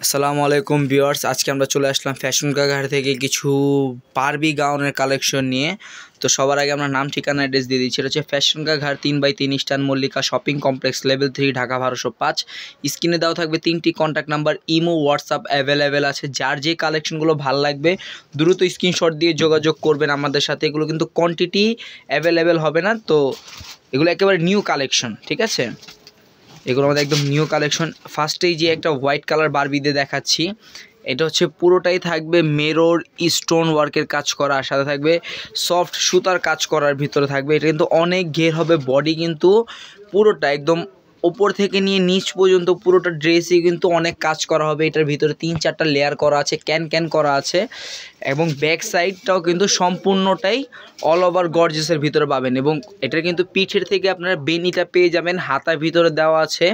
আসসালামু আলাইকুম ভিউয়ার্স, আজকে আমরা চলে আসলাম ফ্যাশন কাঘাট থেকে কিছু বারবি গাউনের কালেকশন নিয়ে। তো সবার আগে আমরা নাম ঠিকানা অ্যাড্রেস দিয়ে দিচ্ছি। এটা হচ্ছে ফ্যাশন কাঘাট 3/3 eastern Mallika shopping complex level 3 Dhaka 1205। স্ক্রিনে দেওয়া থাকবে 3টি contact number, Imo WhatsApp available আছে। যার যে কালেকশনগুলো ভালো লাগবে দ্রুত স্ক্রিনশট দিয়ে যোগাযোগ করবেন আমাদের সাথে। এগুলো কিন্তু কোয়ান্টিটি অ্যাভেলেবেল হবে না, তো এগুলো একেবারে নিউ কালেকশন, ঠিক আছে। এগুলো আমাদের একদম নিউ কালেকশন। ফার্স্টেই যে একটা হোয়াইট কালার বারবি দিয়ে দেখাচ্ছি, এটা হচ্ছে পুরোটাই থাকবে মেরর স্টোন ওয়ার্কের কাজ করা, আর সাথে থাকবে সফট সুতার কাজ করার ভিতরে থাকবে। এটা কিন্তু অনেক ঘের হবে, বডি কিন্তু পুরোটা একদম ওপর থেকে নিয়ে নিচ পর্যন্ত পুরোটা ড্রেসই কিন্তু অনেক কাজ করা হবে। এটার ভিতরে 3-4টা লেয়ার করা আছে, ক্যান করা আছে, এবং ব্যাক সাইডটাও কিন্তু সম্পূর্ণটাই অল ওভার গর্জেসের ভিতরে পাবেন। এবং এটার কিন্তু পিঠের থেকে আপনারা বেনিটা পেয়ে যাবেন, হাতার ভিতরে দেওয়া আছে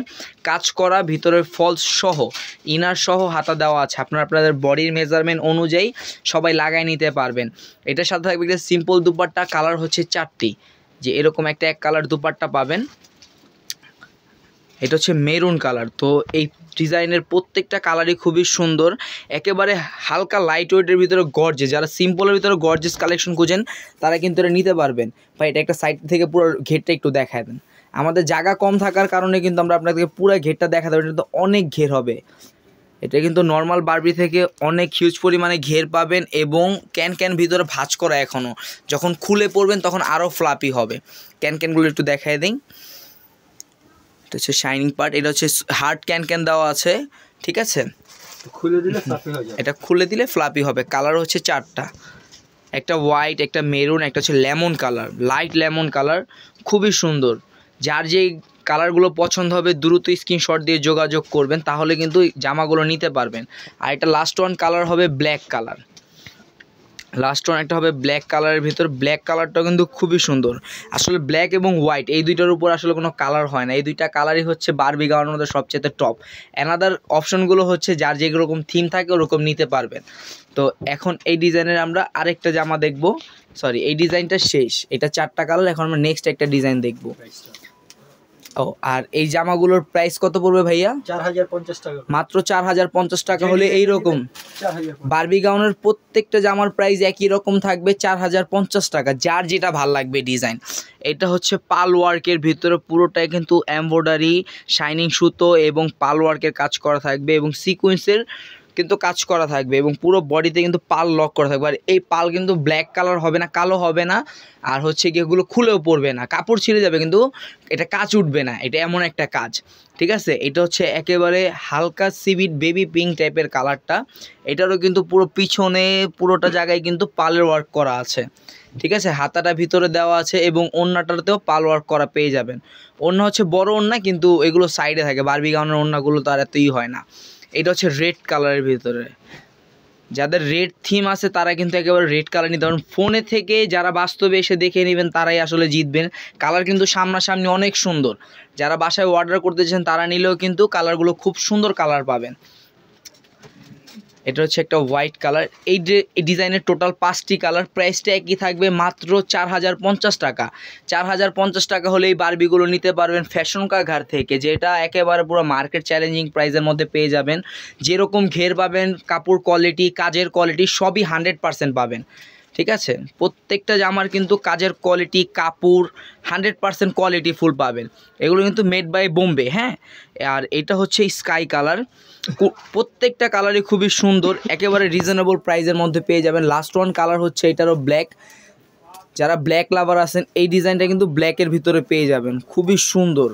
কাজ করা, ভিতরে ফলস সহ ইনার সহ হাতা দেওয়া আছে। আপনারা আপনাদের বডির মেজারমেন্ট অনুযায়ী সবাই লাগাই নিতে পারবেন। এটার সাথে থাকবে একটা সিম্পল দুপাট্টা, কালার হচ্ছে 4টি, যে এরকম একটা এক কালার দুপাট্টা পাবেন। এটা হচ্ছে মেরুন কালার। তো এই ডিজাইনের প্রত্যেকটা কালারই খুবই সুন্দর, একেবারে হালকা লাইট ওয়েটের ভিতরে গর্জেস। যারা সিম্পলের ভিতরে গর্জেস কালেকশন খুঁজেন তারা কিন্তু এটা নিতে পারবেন। ভাই এটা একটা সাইড থেকে পুরো ঘেরটা একটু দেখায় দেন। আমাদের জায়গা কম থাকার কারণে কিন্তু আমরা আপনাদেরকে পুরো ঘেরটা দেখাতে পারি, এটা তো অনেক ঘের হবে। এটা কিন্তু নর্মাল বারবি থেকে অনেক হিউজ পরিমাণে ঘের পাবেন, এবং ক্যান ভিতরে ভাঁজ করা এখনও, যখন খুলে পড়বেন তখন আরও ফ্লাপি হবে। ক্যানগুলো একটু দেখায় দিই। এটা হচ্ছে শাইনিং পার্ট, এটা হচ্ছে হার্ড ক্যান দেওয়া আছে, ঠিক আছে। খুলে দিলে ফ্লাপি হয়ে যাবে। এটা খুলে দিলে ফ্লাপি হবে। কালার হচ্ছে 4টা, একটা হোয়াইট, একটা মেরুন, একটা হচ্ছে lemon colour, light lemon colour, খুবই সুন্দর। যার যেই কালারগুলো পছন্দ হবে দ্রুত স্ক্রিনশট দিয়ে যোগাযোগ করবেন, তাহলে কিন্তু জামাগুলো নিতে পারবেন। আর এটা লাস্ট ওয়ান কালার হবে ব্ল্যাক কালার। লাস্ট ওয়ান একটা হবে ব্ল্যাক কালারের ভিতর। ব্ল্যাক কালারটাও কিন্তু খুবই সুন্দর। আসলে ব্ল্যাক এবং হোয়াইট এই দুইটার উপর আসলে কোনো কালার হয় না, এই দুইটা কালারই হচ্ছে বারবি গাউনের মধ্যে সবচেয়ে টপ। অ্যানাদার অপশনগুলো হচ্ছে যার যেরকম থিম থাকে ওরকম নিতে পারবেন। তো এখন এই ডিজাইনের আমরা আরেকটা জামা দেখব, সরি এই ডিজাইনটা শেষ। এটা 4টা কালার, এখন আমরা নেক্সট একটা ডিজাইন দেখব। ও, আর এই জামাগুলোর প্রাইস কত পড়বে ভাইয়া? 4050 টাকা, মাত্র 4050 টাকা হলে এইরকম বারবি গাউনের প্রত্যেকটা জামার প্রাইস একই রকম থাকবে, 4050 টাকা। যার যেটা ভাল লাগবে ডিজাইন। এটা হচ্ছে পাল ওয়ার্কের ভিতরে পুরোটাই কিন্তু এমব্রয়ডারি, শাইনিং সুতো এবং পাল ওয়ার্কের কাজ করা থাকবে, এবং সিকোয়েন্সের কিন্তু কাজ করা থাকবে, এবং পুরো বডিতে কিন্তু পাল লক করা থাকবে। আর এই পাল কিন্তু ব্ল্যাক কালার হবে না, কালো হবে না, আর হচ্ছে কি এগুলো খুলেও পড়বে না, কাপড় ছিঁড়ে যাবে কিন্তু এটা কাজ উঠবে না। এটা এমন একটা কাজ, ঠিক আছে। এটা হচ্ছে একেবারে হালকা সিভিট বেবি পিঙ্ক টাইপের কালারটা। এটারও কিন্তু পুরো পিছনে পুরোটা জায়গায় কিন্তু পালের ওয়ার্ক করা আছে, ঠিক আছে। হাতাটা ভিতরে দেওয়া আছে, এবং ওড়নাটাতেও পাল ওয়ার্ক করা পেয়ে যাবেন। ওড়না হচ্ছে বড় ওড়না, কিন্তু এগুলো সাইডে থাকে। বারবি গাউনের ওড়নাগুলো তো আর এতই হয় না। এটা হচ্ছে রেড কালারের ভিতরে। যাদের রেড থিম আছে তারা কিন্তু একেবারে রেড কালার নিতে পারেন। ফোনে থেকে যারা বাস্তবে এসে দেখে নেবেন তারাই আসলে জিতবেন। কালার কিন্তু সামনাসামনি অনেক সুন্দর। যারা বাসায় অর্ডার করতে চান তারা নিলেও কিন্তু কালারগুলো খুব সুন্দর কালার পাবেন। এটা হচ্ছে একটা হোয়াইট কালার। এই ডিজাইনের টোটাল 5টি কালার, প্রাইসটা একই থাকবে, মাত্র 4050 টাকা। 4050 টাকা হলে এই বারবিগুলো নিতে পারবেন ফ্যাশন কাঘাট থেকে, যেটা একেবারে পুরো মার্কেট চ্যালেঞ্জিং প্রাইসের মধ্যে পেয়ে যাবেন। যেরকম ঘের পাবেন, কাপড় কোয়ালিটি, কাজের কোয়ালিটি সবই 100% পাবেন, ঠিক আছে। প্রত্যেকটা জামার কিন্তু কাজের কোয়ালিটি, কাপড় 100% কোয়ালিটি ফুল পাবেন। এগুলো কিন্তু মেড বাই বোম্বে, হ্যাঁ। আর এটা হচ্ছে স্কাই কালার। প্রত্যেকটা কালারই খুবই সুন্দর, একেবারে রিজনেবল প্রাইসের মধ্যে পেয়ে যাবেন। লাস্ট ওয়ান কালার হচ্ছে এটারও ব্ল্যাক। যারা ব্ল্যাক লাভার আছেন এই ডিজাইনটা কিন্তু ব্ল্যাকের ভিতরে পেয়ে যাবেন, খুবই সুন্দর।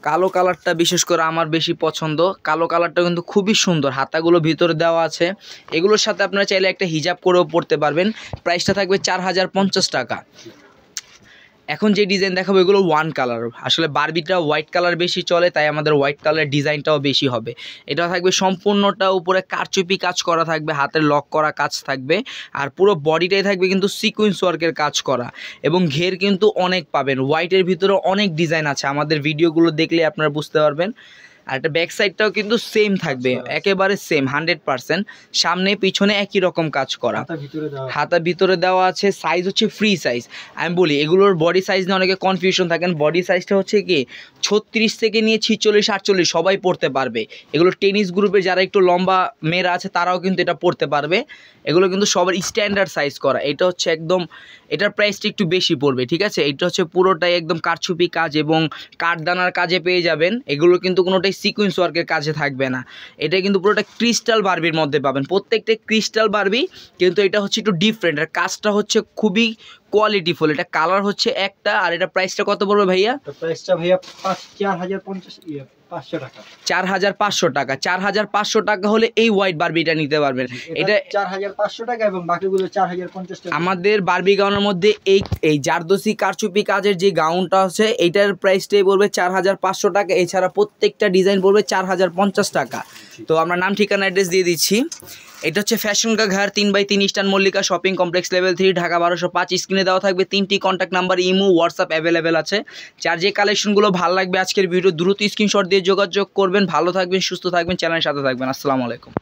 কালো কালারটা বিশেষ করে আমার বেশি পছন্দ। কালো কালারটা কিন্তু খুবই সুন্দর, হাতাগুলো ভিতরে দেওয়া আছে। এগুলোর সাথে আপনারা চাইলে একটা হিজাব করেও পরতে পারবেন। প্রাইসটা থাকবে 4050 টাকা। এখন যে ডিজাইন দেখাবো এগুলো ওয়ান কালার। আসলে বারবিটা হোয়াইট কালার বেশি চলে, তাই আমাদের হোয়াইট কালার ডিজাইনটাও বেশি হবে। এটা থাকবে সম্পূর্ণটা উপরে কারচুপি কাজ করা থাকবে, হাতের লক করা কাজ থাকবে, আর পুরো বডিটাই থাকবে কিন্তু সিকোয়েন্স ওয়ার্কের কাজ করা, এবং ঘের কিন্তু অনেক পাবেন। হোয়াইটের ভিতরে অনেক ডিজাইন আছে, আমাদের ভিডিওগুলো দেখলে আপনারা বুঝতে পারবেন। আর এটা ব্যাক সাইডটাও কিন্তু সেম থাকবে, একেবারে সেম 100%, সামনে পিছনে একই রকম কাজ করা। হাতার ভিতরে দেওয়া আছে, সাইজ হচ্ছে ফ্রি সাইজ। আমি বলি এগুলোর বডি সাইজ নিয়ে অনেকে কনফিউশন থাকেন, বডি সাইজটা হচ্ছে কি 36 থেকে নিয়ে 46 48 সবাই পড়তে পারবে। এগুলো টেনিস গ্রুপে যারা একটু লম্বা মেয়েরা আছে তারাও কিন্তু এটা পড়তে পারবে। এগুলো কিন্তু সবার স্ট্যান্ডার্ড সাইজ করা। এটা হচ্ছে একদম, এটার প্রাইসটা একটু বেশি পড়বে, ঠিক আছে। এটা হচ্ছে পুরোটাই একদম কারচুপি কাজ এবং কাঠদানার কাজে পেয়ে যাবেন। এগুলো কিন্তু কোনোটাই সিকোয়েন্স ওয়ার্কের কাজে থাকবে না। এটা কিন্তু পুরোটা ক্রিস্টাল বারবির মধ্যে পাবেন, প্রত্যেকটা ক্রিস্টাল বারবি, কিন্তু এটা হচ্ছে একটু ডিফারেন্ট। আর কাজটা হচ্ছে খুবই কোয়ালিটিফুল। এটা কালার হচ্ছে একটা। আর এটা প্রাইসটা কত পড়বে ভাইয়া? প্রাইসটা ভাইয়া 4,500 টাকা। 4,500 টাকা। 4,500 টাকা হলে এই হোয়াইট বারবিটা নিতে পারবেন। এটা 4,500 টাকা এবং বাকিগুলো 4,050 টাকা। আমাদের বারবি গাউনের মধ্যে এই জারদোসি কারচুপি কাজের যে গাউনটা আছে এইটার প্রাইসটাই পড়বে 4,500 টাকা। এছাড়া প্রত্যেকটা ডিজাইন পড়বে 4,050 টাকা। তো আমরা নাম ঠিকানা অ্যাড্রেস দিয়ে দিচ্ছি। এটা হচ্ছে ফ্যাশন কা ঘর 3/3 eastern Mallika shopping complex level 3 Dhaka 1205। স্ক্রিনে দেওয়া থাকবে 3টি contact number, Imo WhatsApp available আছে। যার যে কালেকশনগুলো ভালো লাগবে আজকের ভিডিও দ্রুত স্ক্রিনশট দিয়ে যোগাযোগ করবেন। ভালো থাকবেন, সুস্থ থাকবেন, চ্যানেলের সাথে থাকবেন। আসসালামু আলাইকুম।